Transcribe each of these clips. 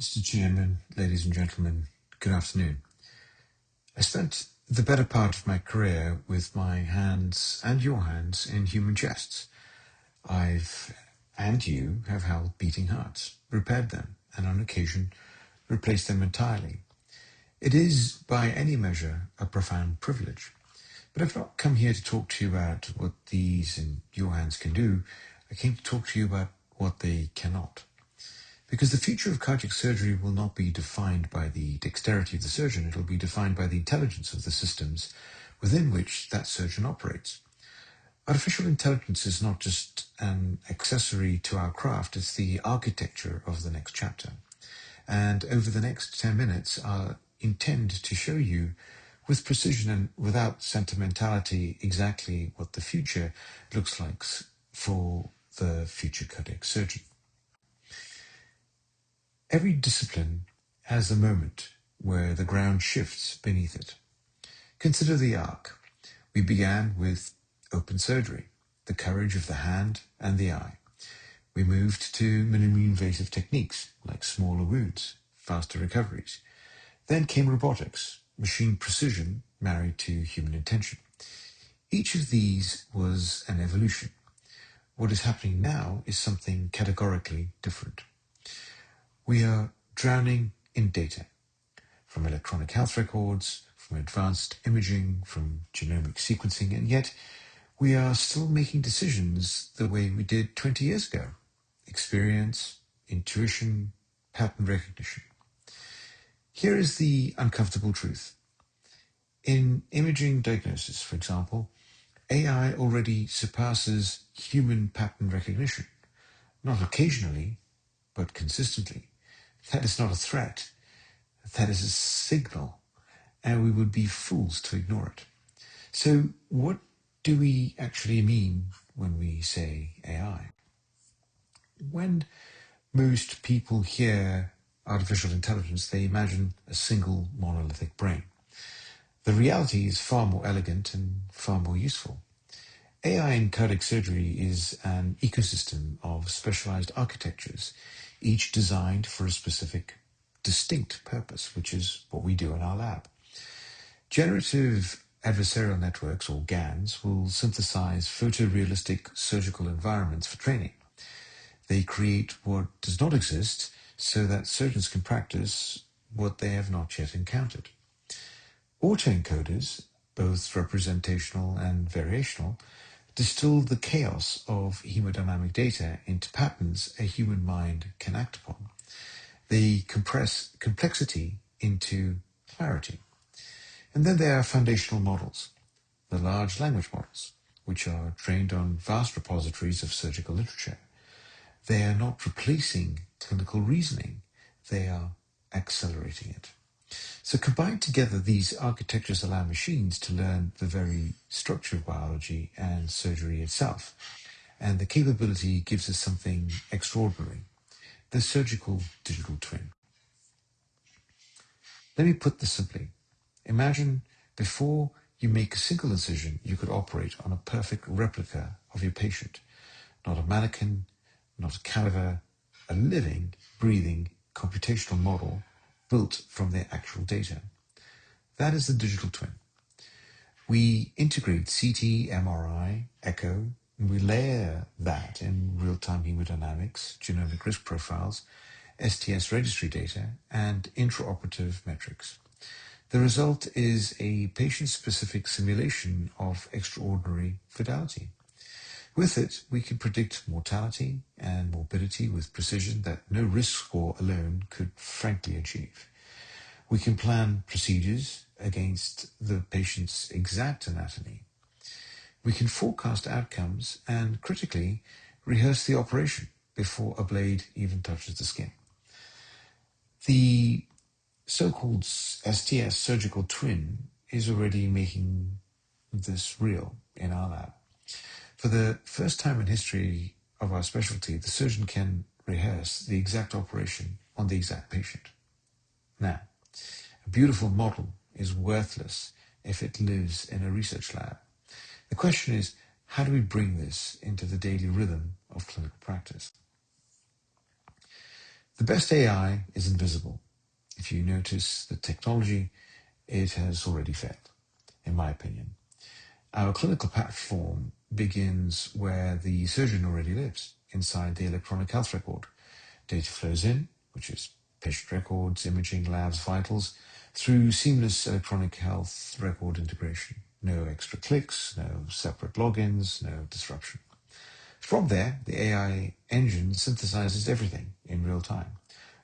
Mr. Chairman, ladies and gentlemen, good afternoon. I spent the better part of my career with my hands and your hands in human chests. And you have held beating hearts, repaired them, and on occasion replaced them entirely. It is, by any measure, a profound privilege. But I've not come here to talk to you about what these in your hands can do. I came to talk to you about what they cannot. Because the future of cardiac surgery will not be defined by the dexterity of the surgeon, it will be defined by the intelligence of the systems within which that surgeon operates. Artificial intelligence is not just an accessory to our craft, it's the architecture of the next chapter. And over the next 10 minutes, I intend to show you with precision and without sentimentality exactly what the future looks like for the future cardiac surgeon. Every discipline has a moment where the ground shifts beneath it. Consider the arc. We began with open surgery, the courage of the hand and the eye. We moved to minimally invasive techniques like smaller wounds, faster recoveries. Then came robotics, machine precision married to human intention. Each of these was an evolution. What is happening now is something categorically different. We are drowning in data, from electronic health records, from advanced imaging, from genomic sequencing, and yet we are still making decisions the way we did 20 years ago. Experience, intuition, pattern recognition. Here is the uncomfortable truth. In imaging diagnosis, for example, AI already surpasses human pattern recognition, not occasionally, but consistently. That is not a threat. That is a signal, and we would be fools to ignore it. So what do we actually mean when we say AI? When most people hear artificial intelligence, they imagine a single monolithic brain. The reality is far more elegant and far more useful. AI in cardiac surgery is an ecosystem of specialized architectures, each designed for a specific, distinct purpose, which is what we do in our lab. Generative adversarial networks, or GANs, will synthesize photorealistic surgical environments for training. They create what does not exist so that surgeons can practice what they have not yet encountered. Autoencoders, both representational and variational, distill the chaos of hemodynamic data into patterns a human mind can act upon. They compress complexity into clarity. And then there are foundational models, the large language models, which are trained on vast repositories of surgical literature. They are not replacing clinical reasoning, they are accelerating it. So combined together, these architectures allow machines to learn the very structure of biology and surgery itself. And the capability gives us something extraordinary, the surgical digital twin. Let me put this simply. Imagine before you make a single incision, you could operate on a perfect replica of your patient, not a mannequin, not a cadaver, a living, breathing, computational model built from their actual data. That is the digital twin. We integrate CT, MRI, echo, and we layer that in real-time hemodynamics, genomic risk profiles, STS registry data, and intraoperative metrics. The result is a patient-specific simulation of extraordinary fidelity. With it, we can predict mortality and morbidity with precision that no risk score alone could frankly achieve. We can plan procedures against the patient's exact anatomy. We can forecast outcomes and, critically, rehearse the operation before a blade even touches the skin. The so-called STS surgical twin is already making this real in our lab. For the first time in history of our specialty, the surgeon can rehearse the exact operation on the exact patient. Now, a beautiful model is worthless if it lives in a research lab. The question is, how do we bring this into the daily rhythm of clinical practice? The best AI is invisible. If you notice the technology, it has already failed, in my opinion. Our clinical platform begins where the surgeon already lives, inside the electronic health record. Data flows in, which is patient records, imaging, labs, vitals, through seamless electronic health record integration. No extra clicks, no separate logins, no disruption. From there, the AI engine synthesizes everything in real time.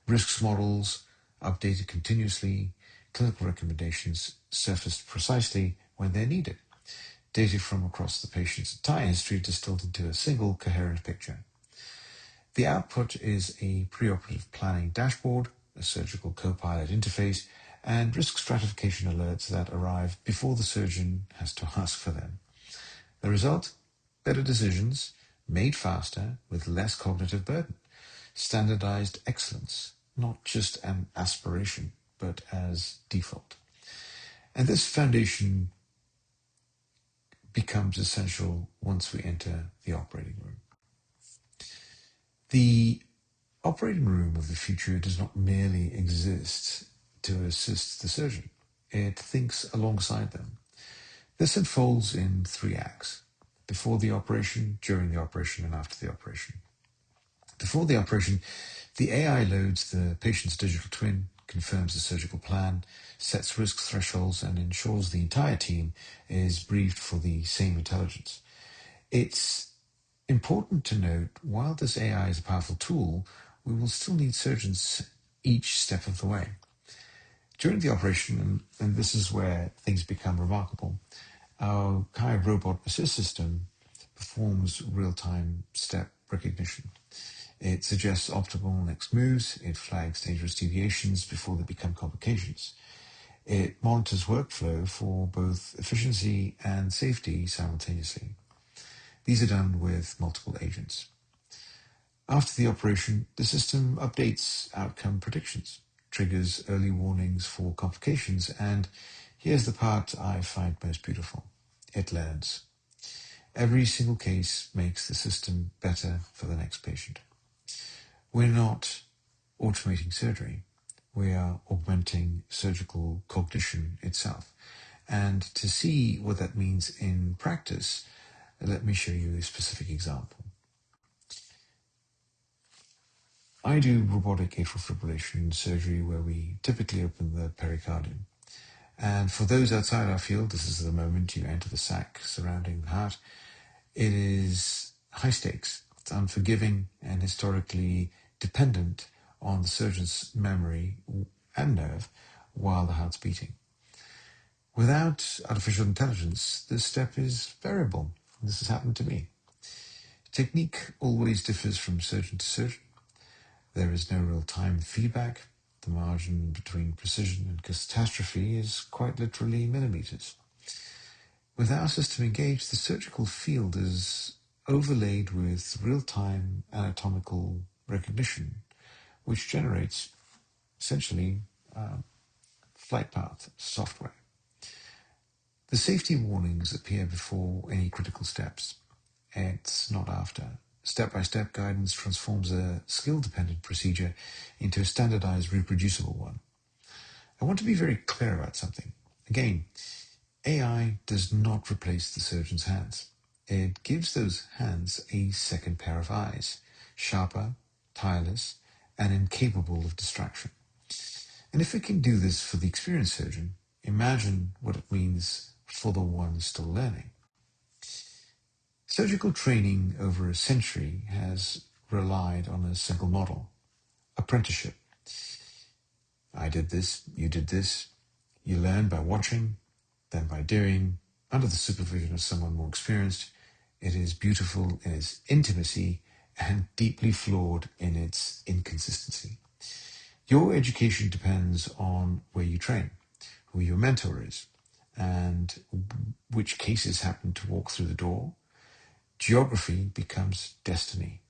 Risks models updated continuously, clinical recommendations surfaced precisely when they're needed. Data from across the patient's entire history distilled into a single coherent picture. The output is a preoperative planning dashboard, a surgical co-pilot interface, and risk stratification alerts that arrive before the surgeon has to ask for them. The result? Better decisions, made faster with less cognitive burden. Standardized excellence, not just an aspiration, but as default. And this foundation becomes essential once we enter the operating room. The operating room of the future does not merely exist to assist the surgeon. It thinks alongside them. This unfolds in 3 acts: before the operation, during the operation, and after the operation. Before the operation, the AI loads the patient's digital twin, confirms the surgical plan, sets risk thresholds, and ensures the entire team is briefed for the same intelligence. It's important to note, while this AI is a powerful tool, we will still need surgeons each step of the way. During the operation, and this is where things become remarkable, our Kai robot assist system performs real-time step recognition. It suggests optimal next moves, it flags dangerous deviations before they become complications. It monitors workflow for both efficiency and safety simultaneously. These are done with multiple agents. After the operation, the system updates outcome predictions, triggers early warnings for complications, and here's the part I find most beautiful. It learns. Every single case makes the system better for the next patient. We're not automating surgery. We are augmenting surgical cognition itself. And to see what that means in practice, let me show you a specific example. I do robotic atrial fibrillation surgery where we typically open the pericardium. And for those outside our field, this is the moment you enter the sac surrounding the heart. It is high stakes. It's unforgiving and historically dependent on the surgeon's memory and nerve while the heart's beating. Without artificial intelligence, this step is variable. This has happened to me. Technique always differs from surgeon to surgeon. There is no real-time feedback. The margin between precision and catastrophe is quite literally millimeters. With our system engaged, the surgical field is overlaid with real-time anatomical recognition, which generates essentially flight path software. The safety warnings appear before any critical steps. It's not after. Step-by-step guidance transforms a skill-dependent procedure into a standardized, reproducible one. I want to be very clear about something. Again, AI does not replace the surgeon's hands. It gives those hands a second pair of eyes, sharper, tireless, and incapable of distraction. And if it can do this for the experienced surgeon, imagine what it means for the one still learning. Surgical training over a century has relied on a single model: apprenticeship. I did this, you did this. You learn by watching, then by doing, under the supervision of someone more experienced. It is beautiful in its intimacy and deeply flawed in its inconsistency. Your education depends on where you train, who your mentor is, and which cases happen to walk through the door. Geography becomes destiny.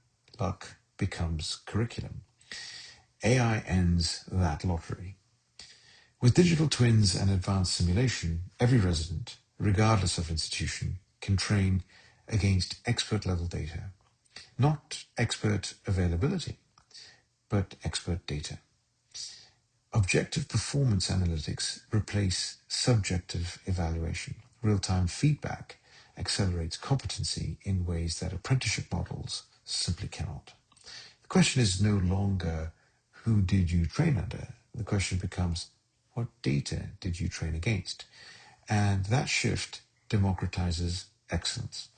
Luck becomes curriculum. AI ends that lottery. With digital twins and advanced simulation, every resident, regardless of institution, can train against expert-level data. Not expert availability, but expert data. Objective performance analytics replace subjective evaluation. Real-time feedback accelerates competency in ways that apprenticeship models simply cannot. The question is no longer who did you train under? The question becomes what data did you train against? And that shift democratizes excellence.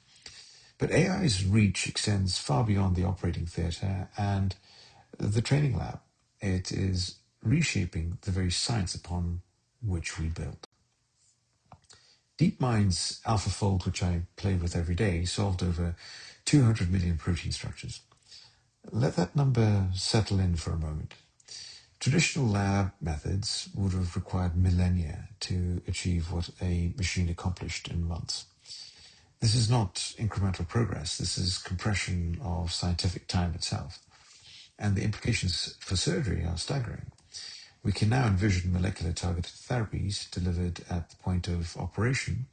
But AI's reach extends far beyond the operating theatre and the training lab. It is reshaping the very science upon which we build. DeepMind's AlphaFold, which I play with every day, solved over 200 million protein structures. Let that number settle in for a moment. Traditional lab methods would have required millennia to achieve what a machine accomplished in months. This is not incremental progress, this is compression of scientific time itself. And the implications for surgery are staggering. We can now envision molecular targeted therapies delivered at the point of operation,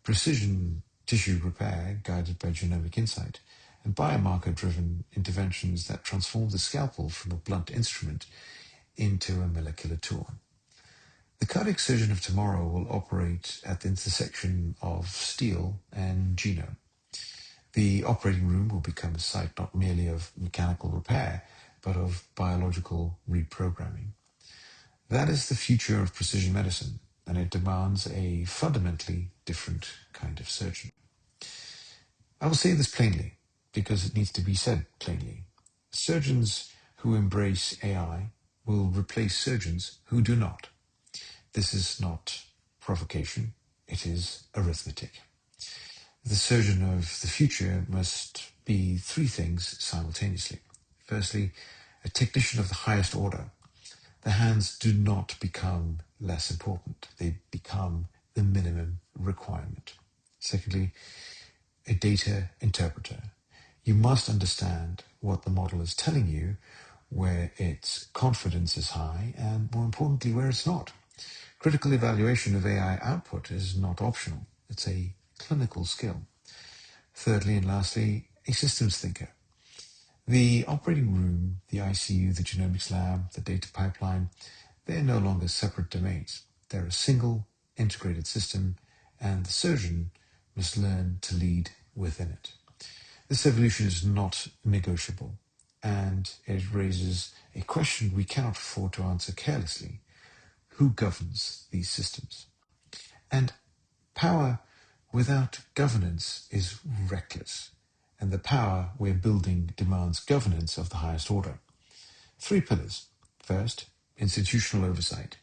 precision tissue repair guided by genomic insight, and biomarker-driven interventions that transform the scalpel from a blunt instrument into a molecular tool. The cardiac surgeon of tomorrow will operate at the intersection of steel and genome. The operating room will become a site not merely of mechanical repair, but of biological reprogramming. That is the future of precision medicine, and it demands a fundamentally different kind of surgeon. I will say this plainly, because it needs to be said plainly. Surgeons who embrace AI will replace surgeons who do not. This is not provocation, it is arithmetic. The surgeon of the future must be three things simultaneously. Firstly, a technician of the highest order. The hands do not become less important, they become the minimum requirement. Secondly, a data interpreter. You must understand what the model is telling you, where its confidence is high, and more importantly, where it's not. Critical evaluation of AI output is not optional, it's a clinical skill. Thirdly and lastly, a systems thinker. The operating room, the ICU, the genomics lab, the data pipeline, they're no longer separate domains. They're a single integrated system, and the surgeon must learn to lead within it. This evolution is not negotiable, and it raises a question we cannot afford to answer carelessly. Who governs these systems? And power without governance is reckless, and the power we're building demands governance of the highest order. Three pillars. First, institutional oversight.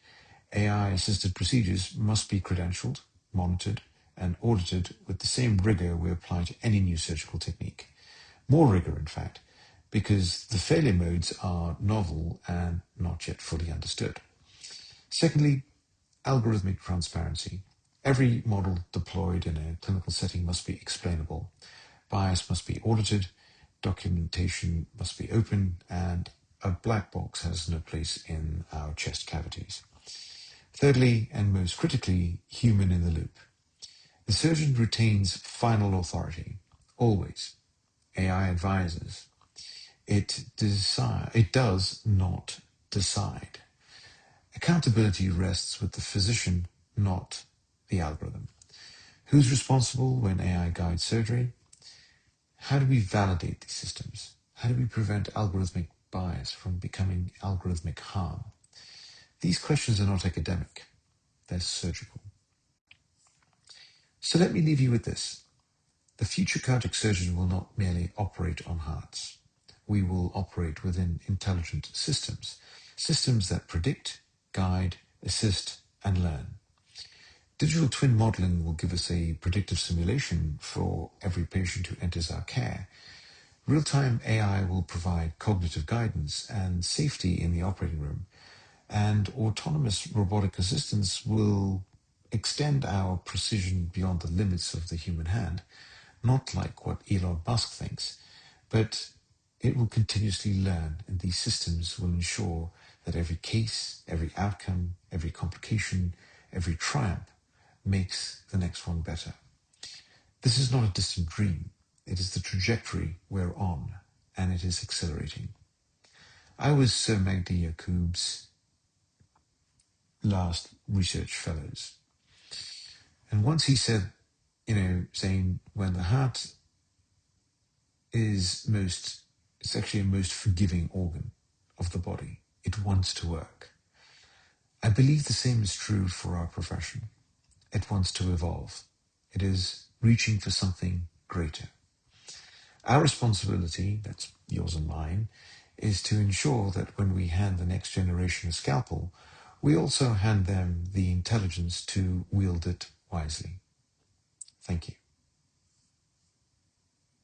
AI-assisted procedures must be credentialed, monitored, and audited with the same rigor we apply to any new surgical technique. More rigor, in fact, because the failure modes are novel and not yet fully understood. Secondly, algorithmic transparency. Every model deployed in a clinical setting must be explainable. Bias must be audited, documentation must be open, and a black box has no place in our chest cavities. Thirdly, and most critically, human in the loop. The surgeon retains final authority, always. AI advises. It does not decide. Accountability rests with the physician, not the algorithm. Who's responsible when AI guides surgery? How do we validate these systems? How do we prevent algorithmic bias from becoming algorithmic harm? These questions are not academic, they're surgical. So let me leave you with this. The future cardiac surgeon will not merely operate on hearts. We will operate within intelligent systems, systems that predict, guide, assist, and learn. Digital twin modeling will give us a predictive simulation for every patient who enters our care. Real-time AI will provide cognitive guidance and safety in the operating room, and autonomous robotic assistance will extend our precision beyond the limits of the human hand, not like what Elon Musk thinks, but it will continuously learn, and these systems will ensure that every case, every outcome, every complication, every triumph makes the next one better. This is not a distant dream. It is the trajectory we're on, and it is accelerating. I was Sir Magdi Yacoub's last research fellows. And once he said, saying when the heart is it's actually a most forgiving organ of the body. It wants to work. I believe the same is true for our profession. It wants to evolve. It is reaching for something greater. Our responsibility, that's yours and mine, is to ensure that when we hand the next generation a scalpel, we also hand them the intelligence to wield it wisely. Thank you.